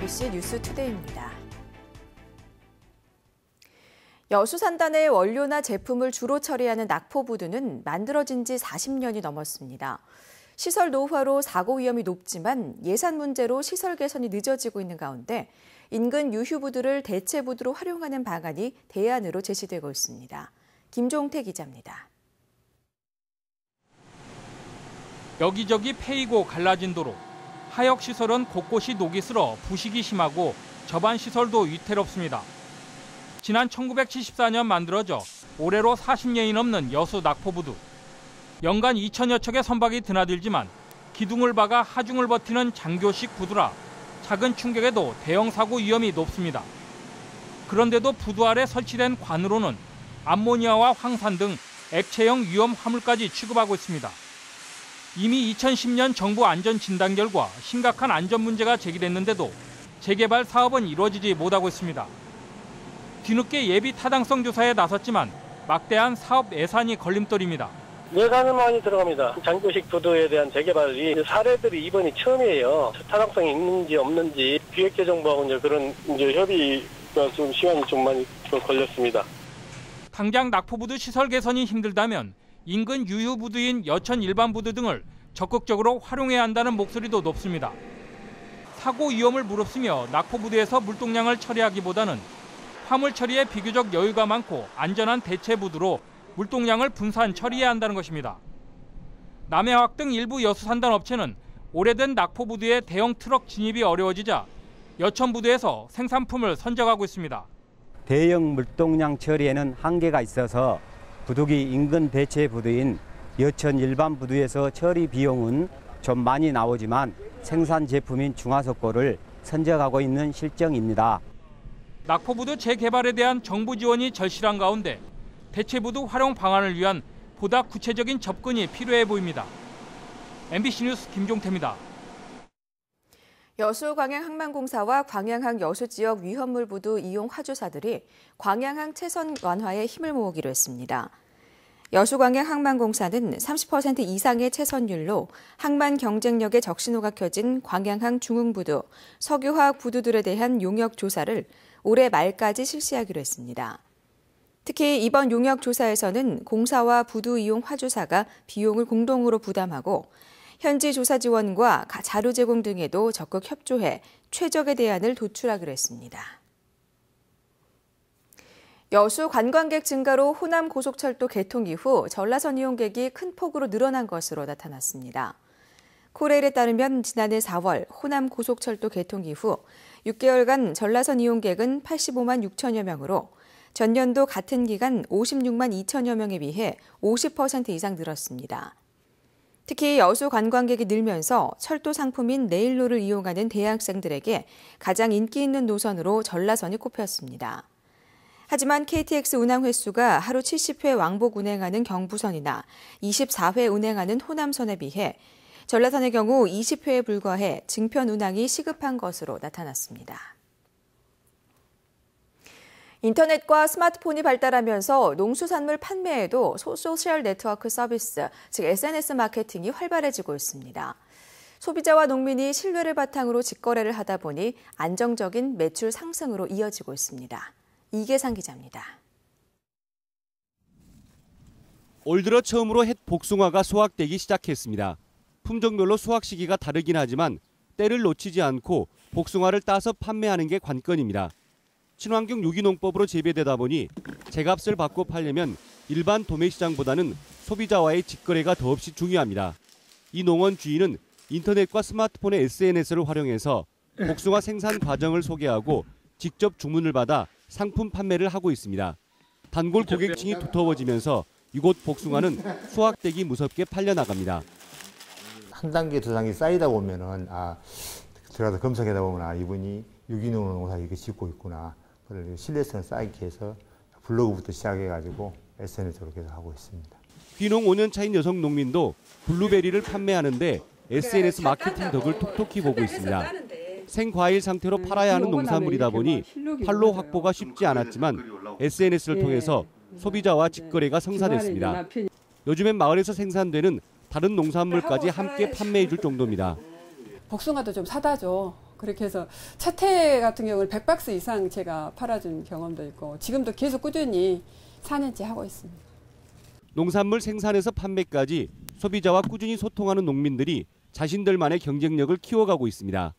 MBC 뉴스투데이입니다. 여수산단의 원료나 제품을 주로 처리하는 낙포부두는 만들어진 지 40년이 넘었습니다. 시설 노후화로 사고 위험이 높지만 예산 문제로 시설 개선이 늦어지고 있는 가운데 인근 유휴부두를 대체부두로 활용하는 방안이 대안으로 제시되고 있습니다. 김종태 기자입니다. 여기저기 패이고 갈라진 도로, 하역 시설은 곳곳이 녹이 슬어 부식이 심하고 접안 시설도 위태롭습니다. 지난 1974년 만들어져 올해로 40년이 넘는 여수 낙포부두. 연간 2천여 척의 선박이 드나들지만 기둥을 박아 하중을 버티는 장교식 부두라 작은 충격에도 대형 사고 위험이 높습니다. 그런데도 부두 아래 설치된 관으로는 암모니아와 황산 등 액체형 위험 화물까지 취급하고 있습니다. 이미 2010년 정부 안전진단 결과 심각한 안전 문제가 제기됐는데도 재개발 사업은 이루어지지 못하고 있습니다. 뒤늦게 예비 타당성 조사에 나섰지만 막대한 사업 예산이 걸림돌입니다. 예산은 많이 들어갑니다. 장교식 부두에 대한 재개발이 사례들이 이번이 처음이에요. 타당성이 있는지 없는지 기획재정부하고 그런 협의가 좀 시간이 좀 많이 걸렸습니다. 당장 낙포부두 시설 개선이 힘들다면 인근 유휴부두인 여천 일반부두 등을 적극적으로 활용해야 한다는 목소리도 높습니다. 사고 위험을 무릅쓰며 낙포부두에서 물동량을 처리하기보다는 화물 처리에 비교적 여유가 많고 안전한 대체부두로 물동량을 분산 처리해야 한다는 것입니다. 남해화학 등 일부 여수산단 업체는 오래된 낙포부두에 대형 트럭 진입이 어려워지자 여천부두에서 생산품을 선적하고 있습니다. 대형 물동량 처리에는 한계가 있어서 부두기 인근 대체 부두인 여천 일반 부두에서 처리 비용은 좀 많이 나오지만 생산 제품인 중화석고를 선적하고 있는 실정입니다. 낙포부두 재개발에 대한 정부 지원이 절실한 가운데 대체부두 활용 방안을 위한 보다 구체적인 접근이 필요해 보입니다. MBC 뉴스 김종태입니다. 여수광양항만공사와 광양항 여수지역 위험물 부두 이용 화주사들이 광양항 채선 완화에 힘을 모으기로 했습니다. 여수광양항만공사는 30% 이상의 채선율로 항만 경쟁력에 적신호가 켜진 광양항 중흥부두, 석유화학 부두들에 대한 용역 조사를 올해 말까지 실시하기로 했습니다. 특히 이번 용역 조사에서는 공사와 부두 이용 화주사가 비용을 공동으로 부담하고 현지 조사 지원과 자료 제공 등에도 적극 협조해 최적의 대안을 도출하기로 했습니다. 여수 관광객 증가로 호남 고속철도 개통 이후 전라선 이용객이 큰 폭으로 늘어난 것으로 나타났습니다. 코레일에 따르면 지난해 4월 호남 고속철도 개통 이후 6개월간 전라선 이용객은 85만 6천여 명으로 전년도 같은 기간 56만 2천여 명에 비해 50% 이상 늘었습니다. 특히 여수 관광객이 늘면서 철도 상품인 네일로를 이용하는 대학생들에게 가장 인기 있는 노선으로 전라선이 꼽혔습니다. 하지만 KTX 운항 횟수가 하루 70회 왕복 운행하는 경부선이나 24회 운행하는 호남선에 비해 전라선의 경우 20회에 불과해 증편 운항이 시급한 것으로 나타났습니다. 인터넷과 스마트폰이 발달하면서 농수산물 판매에도 소셜 네트워크 서비스, 즉 SNS 마케팅이 활발해지고 있습니다. 소비자와 농민이 신뢰를 바탕으로 직거래를 하다 보니 안정적인 매출 상승으로 이어지고 있습니다. 이계상 기자입니다. 올 들어 처음으로 햇 복숭아가 수확되기 시작했습니다. 품종별로 수확 시기가 다르긴 하지만 때를 놓치지 않고 복숭아를 따서 판매하는 게 관건입니다. 친환경 유기농법으로 재배되다 보니 제값을 받고 팔려면 일반 도매시장보다는 소비자와의 직거래가 더없이 중요합니다. 이 농원 주인은 인터넷과 스마트폰의 SNS를 활용해서 복숭아 생산 과정을 소개하고 직접 주문을 받아 상품 판매를 하고 있습니다. 단골 고객층이 두터워지면서 이곳 복숭아는 수확되기 무섭게 팔려나갑니다. 한 단계 두 단계 쌓이다 보면은 들어가서 검색하다 보면 이분이 유기농 농사 이렇게 짓고 있구나. 그걸 신뢰성을 쌓기 위해서 블로그부터 시작해가지고 SNS로 계속 하고 있습니다. 귀농 5년 차인 여성 농민도 블루베리를 판매하는데 SNS 마케팅 덕을 톡톡히 보고 있습니다. 생과일 상태로 팔아야 하는 농산물이다 보니 판로 확보가 쉽지 않았지만 SNS를 통해서 소비자와 직거래가 성사됐습니다. 요즘엔 마을에서 생산되는 다른 농산물까지 함께 판매해 줄 정도입니다. 복숭아도 좀 사다 줘. 그렇게 해서 첫 해 같은 경우는 100박스 이상 제가 팔아준 경험도 있고 지금도 계속 꾸준히 4년째 하고 있습니다. 농산물 생산에서 판매까지 소비자와 꾸준히 소통하는 농민들이 자신들만의 경쟁력을 키워가고 있습니다.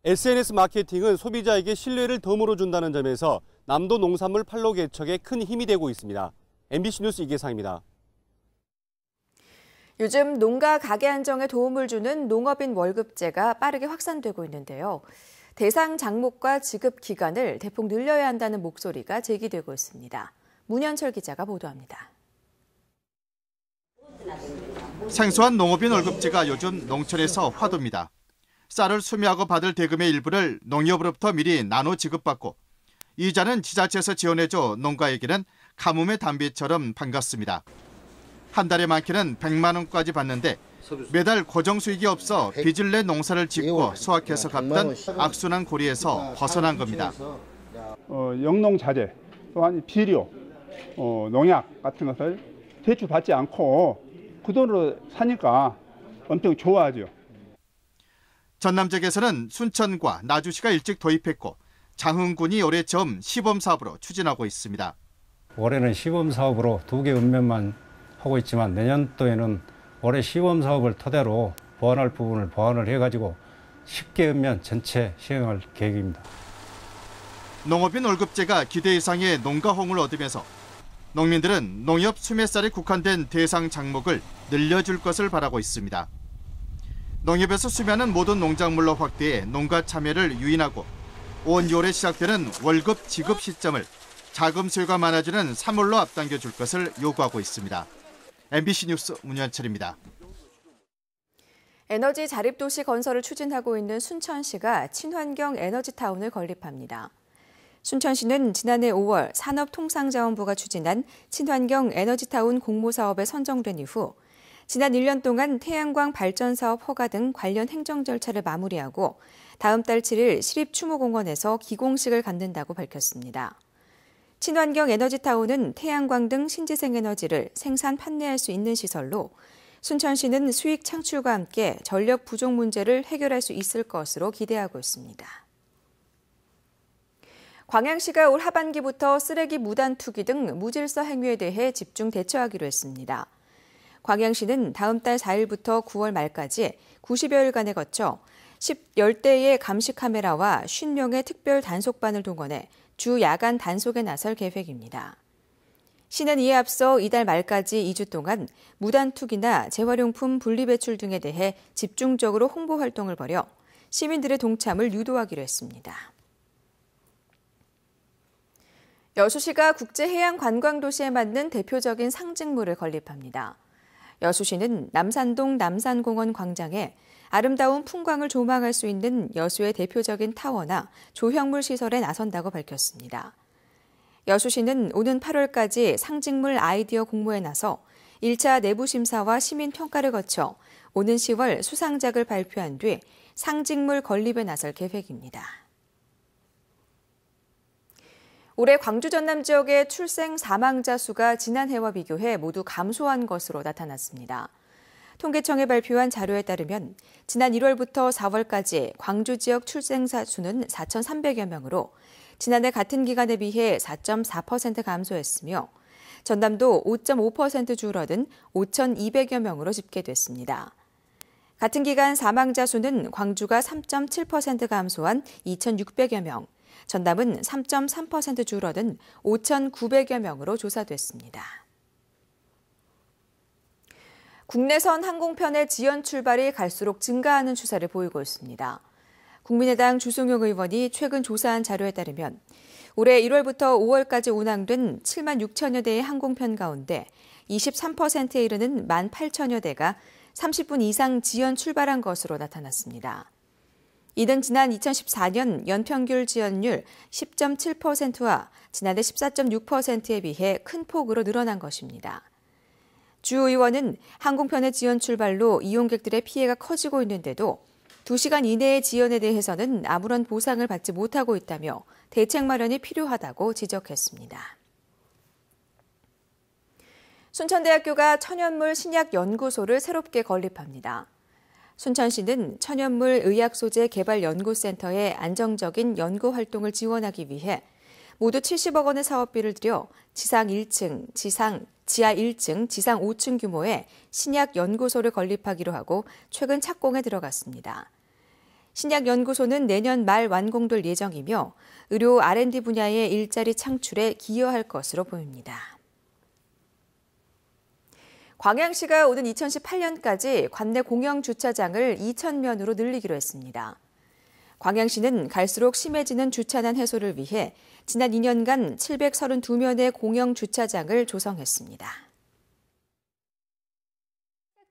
SNS 마케팅은 소비자에게 신뢰를 덤으로 준다는 점에서 남도 농산물 판로 개척에 큰 힘이 되고 있습니다. MBC 뉴스 이계상입니다. 요즘 농가 가게 안정에 도움을 주는 농업인 월급제가 빠르게 확산되고 있는데요. 대상 장목과 지급 기간을 대폭 늘려야 한다는 목소리가 제기되고 있습니다. 문현철 기자가 보도합니다. 생소한 농업인 월급제가 요즘 농촌에서 화두입니다. 쌀을 수매하고 받을 대금의 일부를 농협으로부터 미리 나눠 지급받고 이자는 지자체에서 지원해줘 농가에게는 가뭄의 단비처럼 반갑습니다. 한 달에 많게는 100만 원까지 받는데 매달 고정 수익이 없어 빚을 내 농사를 짓고 수확해서 갚던 악순환 고리에서 벗어난 겁니다. 영농자재 또한 비료, 농약 같은 것을 대출받지 않고 그 돈으로 사니까 엄청 좋아하죠. 전남 지역에서는 순천과 나주시가 일찍 도입했고 장흥군이 올해 처음 시범 사업으로 추진하고 있습니다. 올해는 시범 사업으로 2개 읍면만 하고 있지만 내년도에는 올해 시범 사업을 토대로 보완할 부분을 보완을 해가지고 10개 읍면 전체 시행할 계획입니다. 농업인 월급제가 기대 이상의 농가홍을 얻으면서 농민들은 농협 수매쌀에 국한된 대상 장목을 늘려줄 것을 바라고 있습니다. 농협에서 수매하는 모든 농작물로 확대해 농가 참여를 유인하고 온 6월에 시작되는 월급 지급 시점을 자금 수요가 많아지는 3월로 앞당겨 줄 것을 요구하고 있습니다. MBC 뉴스 문현철입니다. 에너지 자립도시 건설을 추진하고 있는 순천시가 친환경 에너지타운을 건립합니다. 순천시는 지난해 5월 산업통상자원부가 추진한 친환경 에너지타운 공모사업에 선정된 이후 지난 1년 동안 태양광 발전사업 허가 등 관련 행정 절차를 마무리하고 다음 달 7일 시립추모공원에서 기공식을 갖는다고 밝혔습니다. 친환경 에너지타운은 태양광 등 신재생 에너지를 생산 판매할 수 있는 시설로 순천시는 수익 창출과 함께 전력 부족 문제를 해결할 수 있을 것으로 기대하고 있습니다. 광양시가 올 하반기부터 쓰레기 무단 투기 등 무질서 행위에 대해 집중 대처하기로 했습니다. 광양시는 다음 달 4일부터 9월 말까지 90여일간에 거쳐 10대의 감시 카메라와 50명의 특별 단속반을 동원해 주 야간 단속에 나설 계획입니다. 시는 이에 앞서 이달 말까지 2주 동안 무단 투기나 재활용품 분리배출 등에 대해 집중적으로 홍보 활동을 벌여 시민들의 동참을 유도하기로 했습니다. 여수시가 국제해양관광도시에 맞는 대표적인 상징물을 건립합니다. 여수시는 남산동 남산공원 광장에 아름다운 풍광을 조망할 수 있는 여수의 대표적인 타워나 조형물 시설에 나선다고 밝혔습니다. 여수시는 오는 8월까지 상징물 아이디어 공모에 나서 1차 내부 심사와 시민 평가를 거쳐 오는 10월 수상작을 발표한 뒤 상징물 건립에 나설 계획입니다. 올해 광주 전남 지역의 출생 사망자 수가 지난해와 비교해 모두 감소한 것으로 나타났습니다. 통계청이 발표한 자료에 따르면 지난 1월부터 4월까지 광주 지역 출생자 수는 4,300여 명으로 지난해 같은 기간에 비해 4.4% 감소했으며 전남도 5.5% 줄어든 5,200여 명으로 집계됐습니다. 같은 기간 사망자 수는 광주가 3.7% 감소한 2,600여 명, 전남은 3.3% 줄어든 5,900여 명으로 조사됐습니다. 국내선 항공편의 지연 출발이 갈수록 증가하는 추세를 보이고 있습니다. 국민의당 주승용 의원이 최근 조사한 자료에 따르면 올해 1월부터 5월까지 운항된 7만 6천여 대의 항공편 가운데 23%에 이르는 1만 8천여 대가 30분 이상 지연 출발한 것으로 나타났습니다. 이는 지난 2014년 연평균 지연율 10.7%와 지난해 14.6%에 비해 큰 폭으로 늘어난 것입니다. 주 의원은 항공편의 지연 출발로 이용객들의 피해가 커지고 있는데도 2시간 이내의 지연에 대해서는 아무런 보상을 받지 못하고 있다며 대책 마련이 필요하다고 지적했습니다. 순천대학교가 천연물 신약 연구소를 새롭게 건립합니다. 순천시는 천연물 의약소재 개발연구센터의 안정적인 연구 활동을 지원하기 위해 모두 70억 원의 사업비를 들여 지하 1층, 지상 5층 규모의 신약 연구소를 건립하기로 하고 최근 착공에 들어갔습니다. 신약 연구소는 내년 말 완공될 예정이며 의료 R&D 분야의 일자리 창출에 기여할 것으로 보입니다. 광양시가 오는 2018년까지 관내 공영 주차장을 2,000면으로 늘리기로 했습니다. 광양시는 갈수록 심해지는 주차난 해소를 위해 지난 2년간 732면의 공영 주차장을 조성했습니다.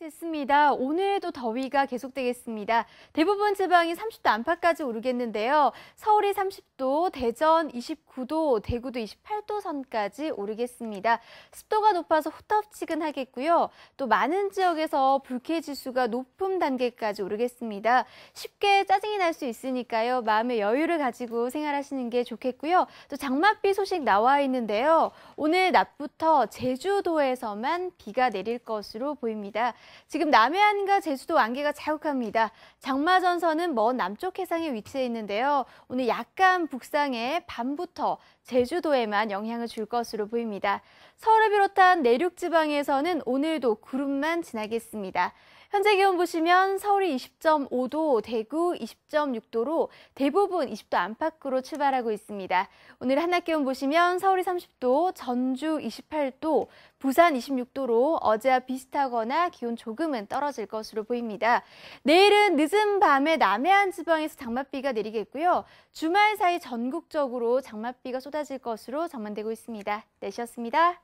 됐습니다. 오늘도 더위가 계속되겠습니다. 대부분 지방이 30도 안팎까지 오르겠는데요. 서울이 30도, 대전 29도, 대구도 28도 선까지 오르겠습니다. 습도가 높아서 후텁지근하겠고요. 또 많은 지역에서 불쾌지수가 높은 단계까지 오르겠습니다. 쉽게 짜증이 날 수 있으니까요. 마음의 여유를 가지고 생활하시는 게 좋겠고요. 또 장맛비 소식 나와 있는데요. 오늘 낮부터 제주도에서만 비가 내릴 것으로 보입니다. 지금 남해안과 제주도 안개가 자욱합니다. 장마전선은 먼 남쪽 해상에 위치해 있는데요. 오늘 약간 북상해 밤부터 제주도에만 영향을 줄 것으로 보입니다. 서울을 비롯한 내륙 지방에서는 오늘도 구름만 지나겠습니다. 현재 기온 보시면 서울이 20.5도, 대구 20.6도로 대부분 20도 안팎으로 출발하고 있습니다. 오늘 한낮 기온 보시면 서울이 30도, 전주 28도, 부산 26도로 어제와 비슷하거나 기온 조금은 떨어질 것으로 보입니다. 내일은 늦은 밤에 남해안 지방에서 장맛비가 내리겠고요. 주말 사이 전국적으로 장맛비가 쏟아질 것으로 전망되고 있습니다. 날씨였습니다.